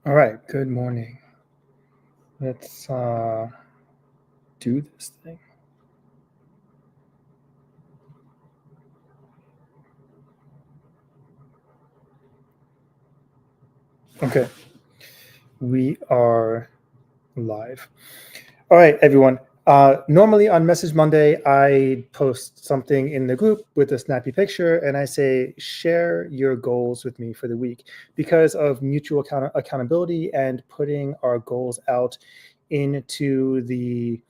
All right, good morning. Let's do this thing. Okay, we are live. All right, everyone. Normally on Message Monday, I post something in the group with a snappy picture and I say, share your goals with me for the week. Because of mutual accountability and putting our goals out into the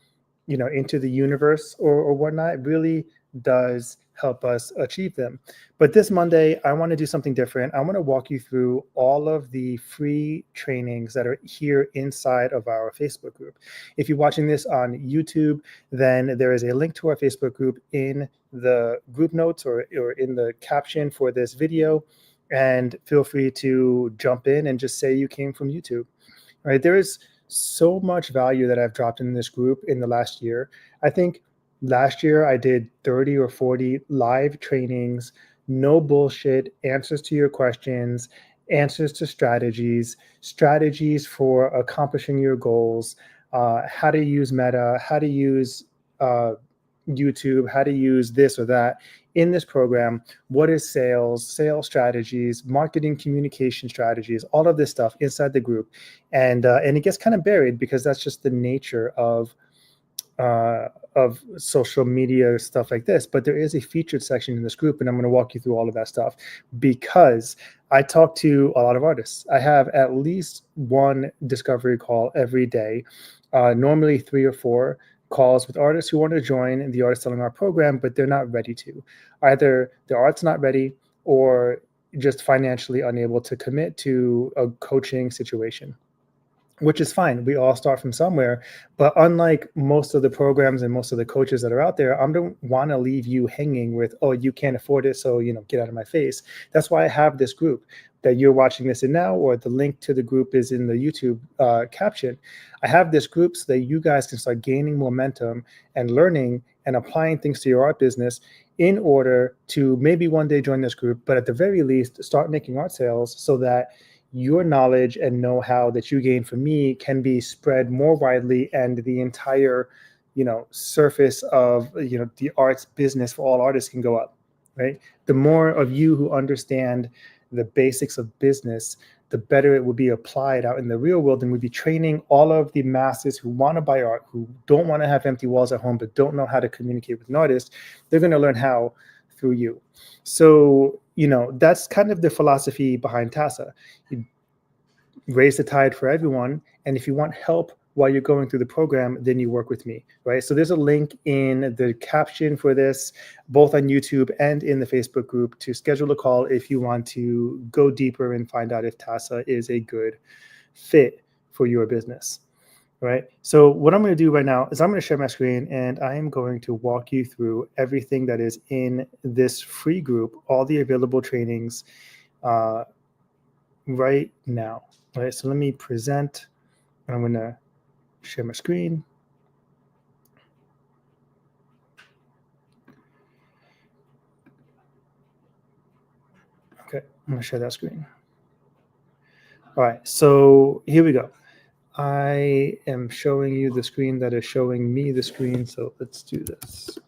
into the universe or whatnot, it really does help us achieve them. But this Monday, I want to do something different. I want to walk you through all of the free trainings that are here inside of our Facebook group. If you're watching this on YouTube, then there is a link to our Facebook group in the group notes or in the caption for this video. And feel free to jump in and just say you came from YouTube. Right? There is so much value that I've dropped in this group in the last year. I think last year I did 30 or 40 live trainings, no bullshit, answers to your questions, answers to strategies for accomplishing your goals, how to use Meta, how to use uh, YouTube, how to use this or that in this program. What is sales strategies, marketing communication strategies, all of this stuff inside the group. And it gets kind of buried because that's just the nature of social media stuff like this. But there is a featured section in this group, and I'm going to walk you through all of that stuff because I talk to a lot of artists. I have at least one discovery call every day, normally 3 or 4 calls with artists who want to join the Artist Selling Art program, but they're not ready to. Either their art's not ready or just financially unable to commit to a coaching situation, which is fine. We all start from somewhere. But unlike most of the programs and most of the coaches that are out there, I don't want to leave you hanging with, oh, you can't afford it, so get out of my face. That's why I have this group that you're watching this in now, or the link to the group is in the YouTube caption. I have this group so that you guys can start gaining momentum and learning and applying things to your art business in order to maybe one day join this group, but at the very least, start making art sales so that your knowledge and know-how that you gain from me can be spread more widely, and the entire surface of the arts business for all artists can go up. Right, the more of you who understand the basics of business, the better it would be applied out in the real world, and we'd be training all of the masses who want to buy art, who don't want to have empty walls at home but don't know how to communicate with an artist. They're going to learn how through you. So that's kind of the philosophy behind TASA. You raise the tide for everyone, and if you want help while you're going through the program, then you work with me, right? So there's a link in the caption for this, both on YouTube and in the Facebook group, to schedule a call if you want to go deeper and find out if TASA is a good fit for your business. Right. So what I'm going to do right now is I'm going to share my screen, and I am going to walk you through everything that is in this free group, all the available trainings right now. All right. So let me present. I'm going to share my screen. Okay. I'm going to share that screen. All right. So here we go. I am showing you the screen that is showing me the screen. So let's do this.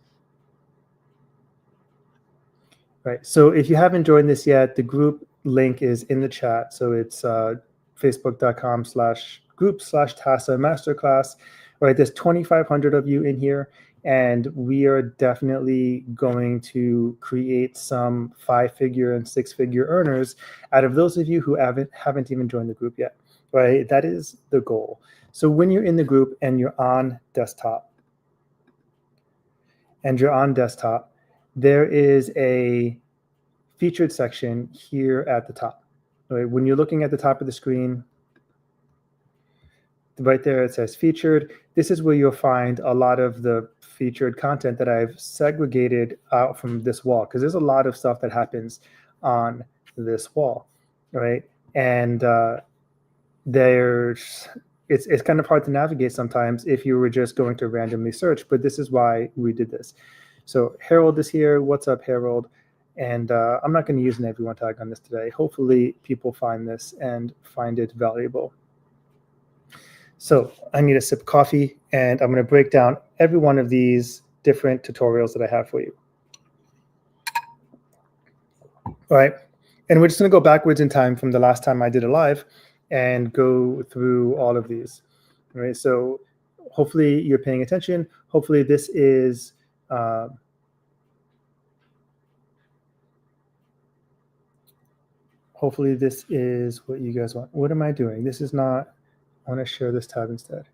Right. So if you haven't joined this yet, the group link is in the chat. So it's facebook.com/group/TASA masterclass. Right. There's 2,500 of you in here, and we are definitely going to create some 5-figure and 6-figure earners out of those of you who haven't even joined the group yet. Right. That is the goal. So when you're in the group and you're on desktop, there is a featured section here at the top. Right? When you're looking at the top of the screen, right there it says featured. This is where you'll find a lot of the featured content that I've segregated out from this wall, because there's a lot of stuff that happens on this wall, right? And it's kind of hard to navigate sometimes if you were just going to randomly search, but this is why we did this. So Harold is here. What's up, Harold? And I'm not going to use an everyone tag on this today. Hopefully people find this and find it valuable. So I need a sip of coffee, and I'm going to break down every one of these different tutorials that I have for you. All right. And we're just going to go backwards in time from the last time I did a live and go through all of these. All right. So hopefully you're paying attention. Hopefully this is hopefully this is what you guys want. What am I doing? This is not, I want to share this tab instead.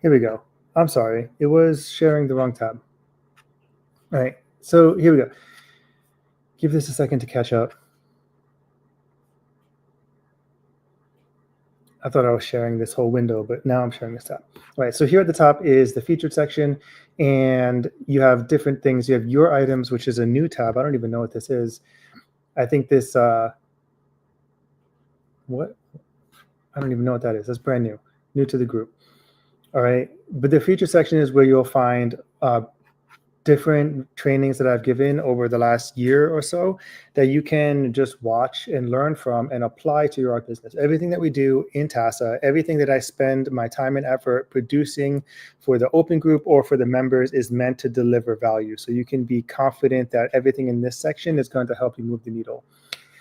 Here we go. I'm sorry. It was sharing the wrong tab. All right. So here we go. Give this a second to catch up. I thought I was sharing this whole window, but now I'm sharing this tab. All right, so here at the top is the featured section, and you have different things. You have your items, which is a new tab. I don't even know what this is. I think this, what? I don't even know what that is. That's brand new to the group. All right, but the featured section is where you'll find different trainings that I've given over the last year or so that you can just watch and learn from and apply to your art business. Everything that we do in TASA, everything that I spend my time and effort producing for the open group or for the members is meant to deliver value. So you can be confident that everything in this section is going to help you move the needle.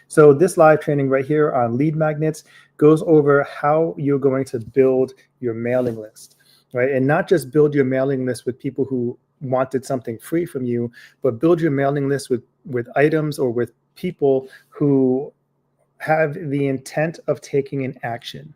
So this live training right here on lead magnets goes over how you're going to build your mailing list, right? And not just build your mailing list with people who wanted something free from you, but build your mailing list with items or with people who have the intent of taking an action.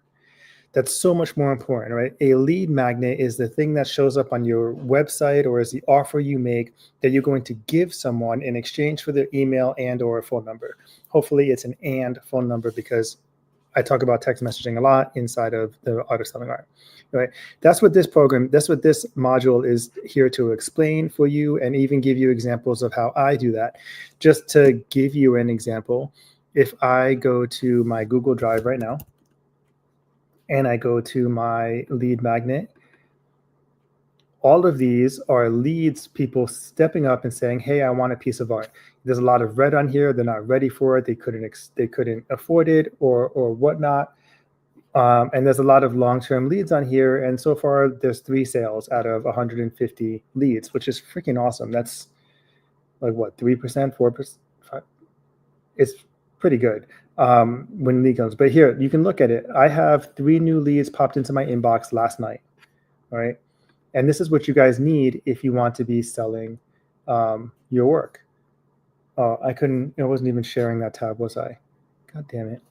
That's so much more important, right? A lead magnet is the thing that shows up on your website or is the offer you make that you're going to give someone in exchange for their email and or a phone number. Hopefully it's an and phone number, because I talk about text messaging a lot inside of the Art of Selling Art, right? That's what this module is here to explain for you, and even give you examples of how I do that. Just to give you an example, if I go to my Google Drive right now, and I go to my lead magnet, all of these are leads, people stepping up and saying, hey, I want a piece of art. There's a lot of red on here. They're not ready for it. They couldn't afford it or whatnot. And there's a lot of long-term leads on here. And so far there's 3 sales out of 150 leads, which is freaking awesome. That's like what, 3%, 4%? It's pretty good when lead comes. But here, you can look at it. I have 3 new leads popped into my inbox last night, all right? And this is what you guys need if you want to be selling your work. Oh, I wasn't even sharing that tab, was I? God damn it.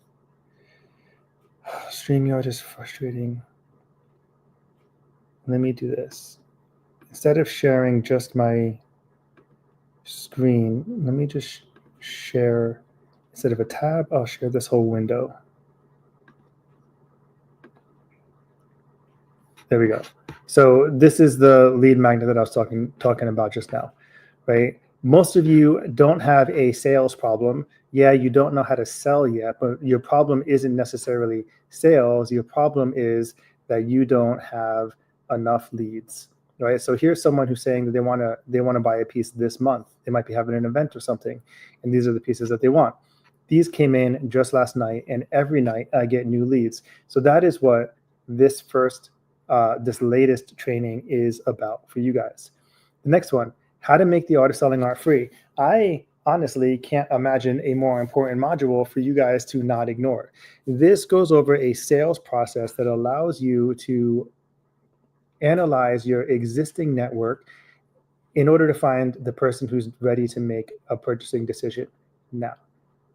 StreamYard is frustrating. Let me do this. Instead of sharing just my screen, let me just share, instead of a tab, I'll share this whole window. There we go. So this is the lead magnet that I was talking about just now, right? Most of you don't have a sales problem. Yeah, you don't know how to sell yet, but your problem isn't necessarily sales. Your problem is that you don't have enough leads, right? So here's someone who's saying that they want to buy a piece this month. They might be having an event or something, and these are the pieces that they want. These came in just last night, and every night I get new leads. So that is what this latest training is about for you guys. The next one, how to make the art of selling art free. I honestly can't imagine a more important module for you guys to not ignore. This goes over a sales process that allows you to analyze your existing network in order to find the person who's ready to make a purchasing decision now.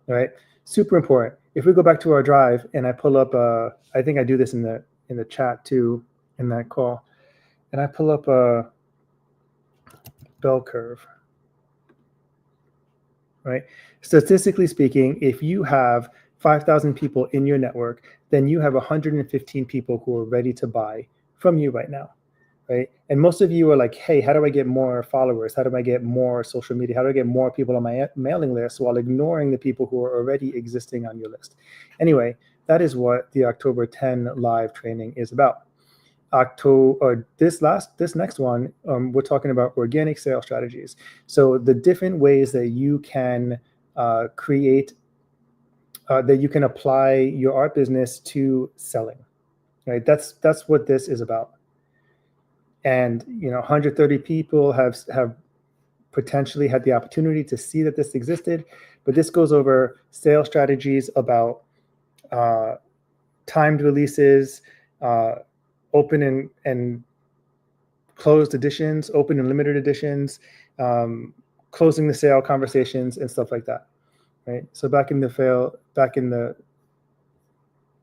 All right, super important. If we go back to our drive and I pull up, I think I do this in the chat too, in that call, and I pull up a bell curve, right? Statistically speaking, if you have 5,000 people in your network, then you have 115 people who are ready to buy from you right now, right? And most of you are like, hey, how do I get more followers? How do I get more social media? How do I get more people on my mailing list while ignoring the people who are already existing on your list? Anyway, that is what the October 10 live training is about. October, or this next one, we're talking about organic sales strategies. So the different ways that you can create, that you can apply your art business to selling, right? That's what this is about. And 130 people have potentially had the opportunity to see that this existed, but this goes over sales strategies about timed releases, open and closed editions, open and limited editions, closing the sale conversations, and stuff like that. Right. So back in the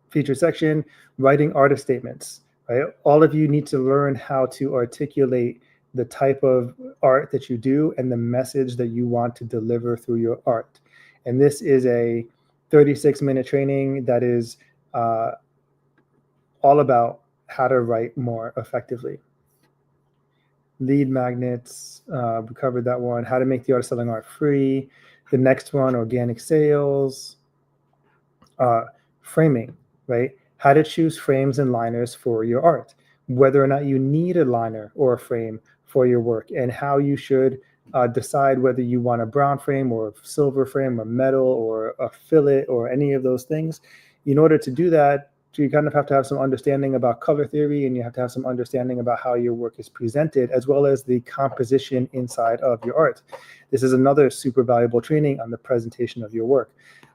featured section, writing artist statements. Right. All of you need to learn how to articulate the type of art that you do and the message that you want to deliver through your art. And this is a 36-minute training that is all about how to write more effectively. Lead magnets, we covered that one. How to make the art of selling art free. The next one, organic sales. Framing, right? How to choose frames and liners for your art, whether or not you need a liner or a frame for your work, and how you should decide whether you want a brown frame or a silver frame or metal or a fillet or any of those things. In order to do that, you kind of have to have some understanding about color theory, and you have to have some understanding about how your work is presented, as well as the composition inside of your art. This is another super valuable training on the presentation of your work.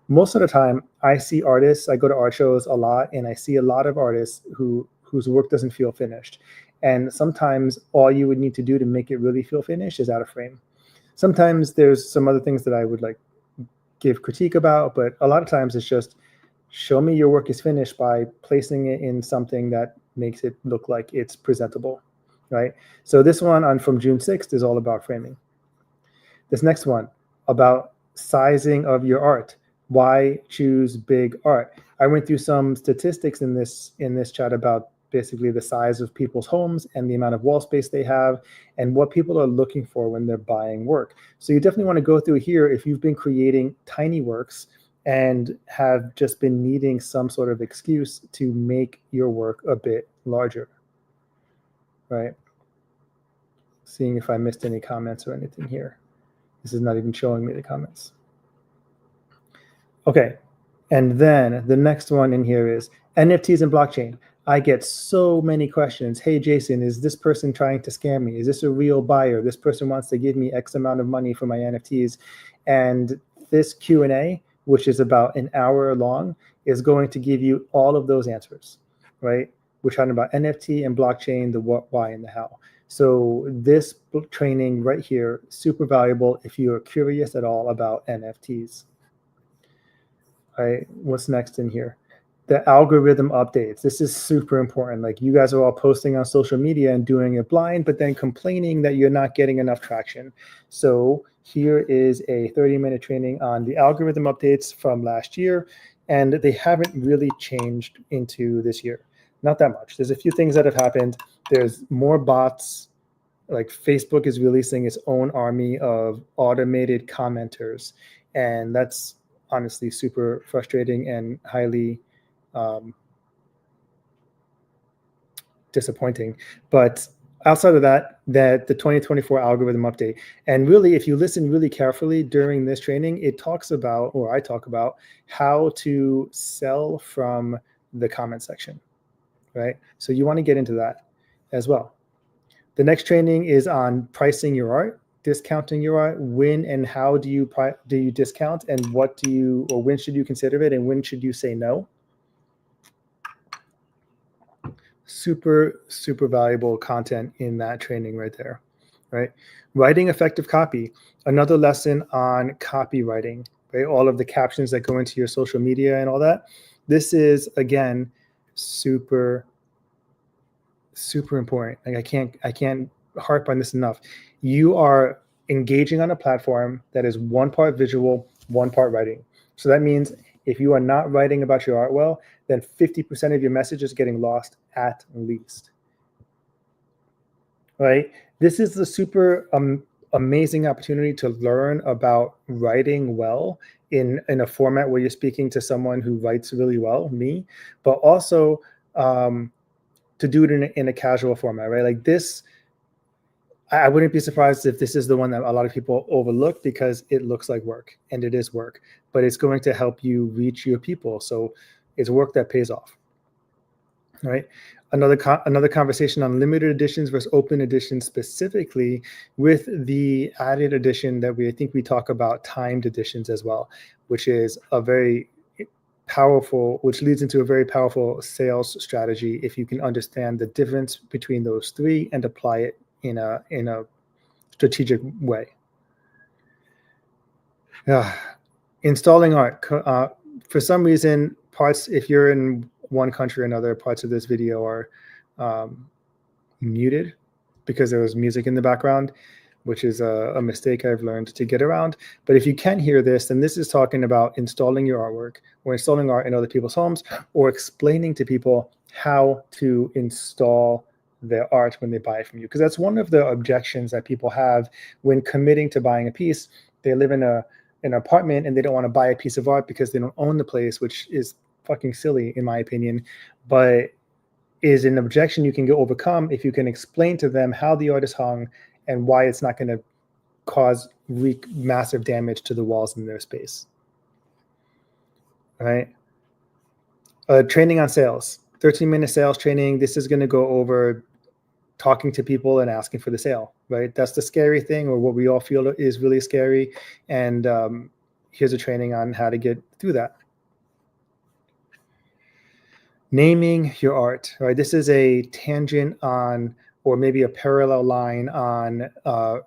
Most of the time, I see artists, I go to art shows a lot, and I see a lot of artists whose work doesn't feel finished. And sometimes all you would need to do to make it really feel finished is add a frame. Sometimes there's some other things that I would like give critique about, but a lot of times it's just show me your work is finished by placing it in something that makes it look like it's presentable, right? So this one on from June 6th is all about framing. This next one about sizing of your art. Why choose big art? I went through some statistics in this chat about basically the size of people's homes and the amount of wall space they have and what people are looking for when they're buying work. So you definitely want to go through here if you've been creating tiny works and have just been needing some sort of excuse to make your work a bit larger, right? Seeing if I missed any comments or anything here. This is not even showing me the comments. Okay, and then the next one in here is NFTs and blockchain. I get so many questions. Hey, Jason, is this person trying to scam me? Is this a real buyer? This person wants to give me X amount of money for my NFTs. And this Q&A, which is about an hour long, is going to give you all of those answers, right? We're talking about NFT and blockchain, the what, why, and the how. So this training right here, super valuable if you are curious at all about NFTs. All right, what's next in here? The algorithm updates. This is super important. Like you guys are all posting on social media and doing it blind, but then complaining that you're not getting enough traction. So here is a 30-minute training on the algorithm updates from last year, and they haven't really changed into this year. Not that much. There's a few things that have happened. There's more bots. Like Facebook is releasing its own army of automated commenters, and that's honestly super frustrating and highly disappointing. But outside of that, the 2024 algorithm update, and really, if you listen really carefully during this training, it talks about, or I talk about, how to sell from the comment section, right? So you want to get into that as well. The next training is on pricing your art, discounting your art. When and how do you discount, and what do you, or when should you consider it, and when should you say no? Super, super valuable content in that training right there, right? Writing effective copy, another lesson on copywriting, right? All of the captions that go into your social media and all that. This is, again, super, super important. Like I can't harp on this enough. You are engaging on a platform that is one part visual, one part writing. So that means if you are not writing about your art well, then 50% of your message is getting lost at least. Right? This is the super amazing opportunity to learn about writing well in a format where you're speaking to someone who writes really well, me, but also to do it in a casual format, right? Like this, I wouldn't be surprised if this is the one that a lot of people overlook because it looks like work, and it is work, but it's going to help you reach your people. So it's work that pays off, right? Another conversation on limited editions versus open editions, specifically with the added addition that I think we talk about timed editions as well, which is a very powerful, which leads into a very powerful sales strategy if you can understand the difference between those three and apply it in a strategic way. Installing art. For some reason, parts, if you're in one country or another, parts of this video are muted because there was music in the background, which is a mistake I've learned to get around. But if you can hear this, then this is talking about installing your artwork or installing art in other people's homes, or explaining to people how to install their art when they buy it from you. Because that's one of the objections that people have when committing to buying a piece. They live in an apartment and they don't want to buy a piece of art because they don't own the place, which is fucking silly in my opinion, but is an objection you can overcome if you can explain to them how the art is hung and why it's not going to cause massive damage to the walls in their space. All right. Training on sales, 13-minute sales training. This is going to go over talking to people and asking for the sale, right? That's the scary thing, or what we all feel is really scary. And here's a training on how to get through that. Naming your art, right? This is a tangent on, or maybe a parallel line on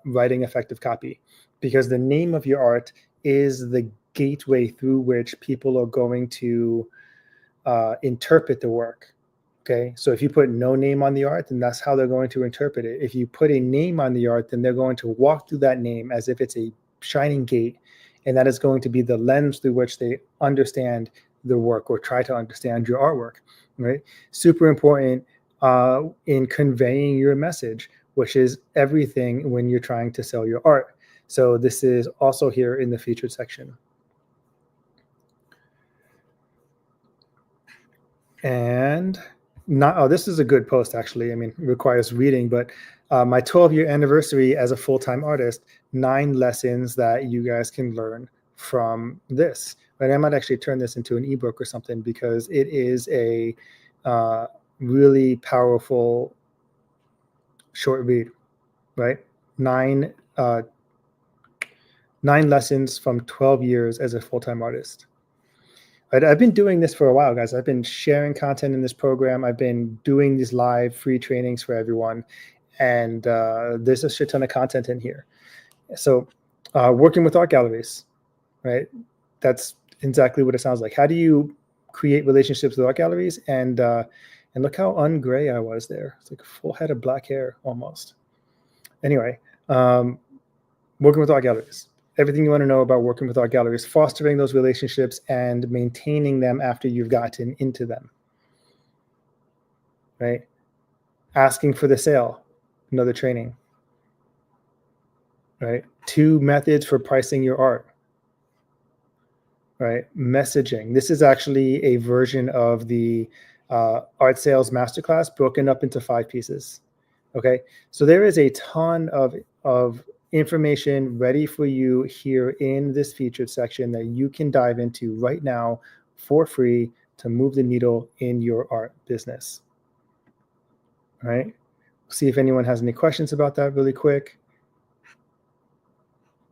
writing effective copy, because the name of your art is the gateway through which people are going to interpret the work. Okay, so if you put no name on the art, then that's how they're going to interpret it. If you put a name on the art, then they're going to walk through that name as if it's a shining gate, and that is going to be the lens through which they understand the work or try to understand your artwork, right? Super important in conveying your message, which is everything when you're trying to sell your art. So this is also here in the featured section. And this is a good post, actually. I mean, it requires reading, but my 12-year anniversary as a full-time artist, 9 lessons that you guys can learn from this. Right? I might actually turn this into an ebook or something, because it is a really powerful short read, right? 9 lessons from 12 years as a full-time artist. Right, I've been doing this for a while, guys. I've been sharing content in this program. I've been doing these live free trainings for everyone. And there's a shit ton of content in here. So working with art galleries, right? That's exactly what it sounds like. How do you create relationships with art galleries? And look how ungray I was there. It's like a full head of black hair almost. Anyway, working with art galleries. Everything you want to know about working with art galleries, fostering those relationships and maintaining them after you've gotten into them, right? Asking for the sale, another training, right? 2 methods for pricing your art, right? Messaging. This is actually a version of the art sales masterclass broken up into 5 pieces, okay? So there is a ton of information ready for you here in this featured section that you can dive into right now for free to move the needle in your art business. All right. See if anyone has any questions about that really quick.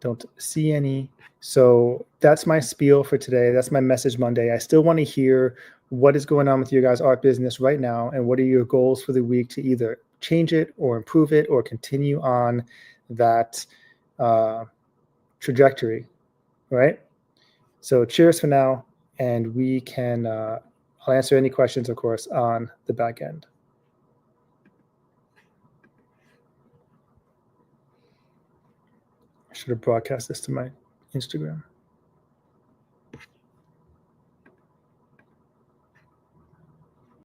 Don't see any. So that's my spiel for today. That's my message Monday. I still want to hear what is going on with your guys' art business right now, and what are your goals for the week to either change it or improve it or continue on that trajectory, right? So cheers for now, and we can, I'll answer any questions, of course, on the back end. I should have broadcast this to my Instagram.